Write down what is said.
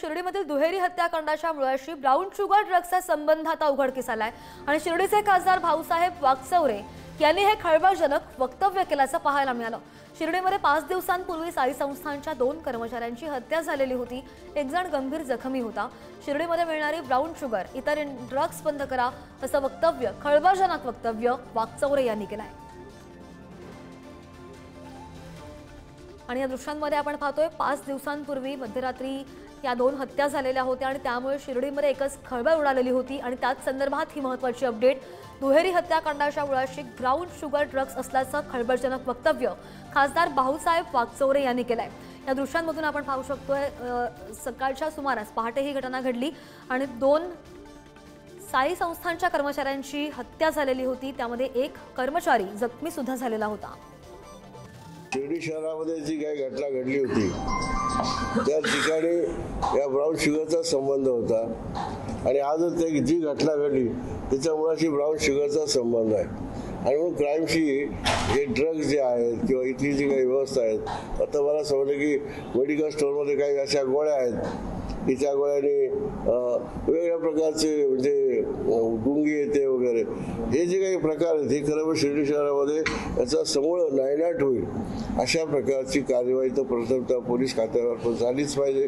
शिर्डीमधील दुहेरी हत्याकांडाच्या मुळाशी ब्राऊन शुगर ड्रग्सचा संबंध आता उघडकीस आलाय आणि शिर्डीचे खासदार भाऊसाहेब वागचौरे यांनी हे खळबळजनक वक्तव्य केल्याचं पाहायला मिळालं। शिर्डीमध्ये 5 दिवसांपूर्वी साई संस्थांच्या 2 कर्मचाऱ्यांची हत्या झालेली होती। एक जण गंभीर जखमी होता। शिर्डीमध्ये मिळणारी ब्राऊन शुगर, इतर ड्रग्स बंद करा असं वक्तव्य, खळबळजनक वक्तव्य वागचौरे यांनी केलंय। आणि या दृश्यांमध्ये आपण पाहतोय 5 दिवसांपूर्वी मध्यरात्री या 2 हत्या झालेल्या होत्या आणि त्यामुळे शिर्डीमध्ये एकच खळबळ उडालेली होती आणि त्याच संदर्भात ही महत्त्वाची अपडेट। दुहेरी हत्याकांडाच्या मुळाशी ब्राऊन शुगर ड्रग्स असल्याचं खळबळजनक वक्तव्य खासदार भाऊसाहेब वागचौरे यांनी केलंय। या दृश्यांमधून आपण पाहू शकतोय सकाळच्या सुमारास पहाटे ही घटना घडली आणि 2 साई संस्थांच्या कर्मचाऱ्यांची हत्या झालेली होती। त्यामध्ये एक कर्मचारी जखमी सुद्धा झालेला होता। शिर्डी शहरामध्ये जी काही घटना घडली होती त्या ठिकाणी या ब्राऊन शुगरचा संबंध होता आणि आज जी घटना घडली त्याच्यामुळे ब्राऊन शुगरचा संबंध आहे आणि म्हणून क्राईमशी हे ड्रग्स जे आहेत किंवा इथली जी काही व्यवस्था आहेत। आता मला समजलं की मेडिकल स्टोअरमध्ये काही अशा गोळ्या आहेत की त्या गोळ्याने वेगवेगळ्या प्रकारचे म्हणजे गुंगी येते वगैरे, हे जे काही प्रकार आहेत हे खरं शिर्डी शहरामध्ये याचा समूळ नायनाट होईल अशा प्रकारची कार्यवाही तर प्रथमतः पोलीस खात्यावर पण झालीच पाहिजे।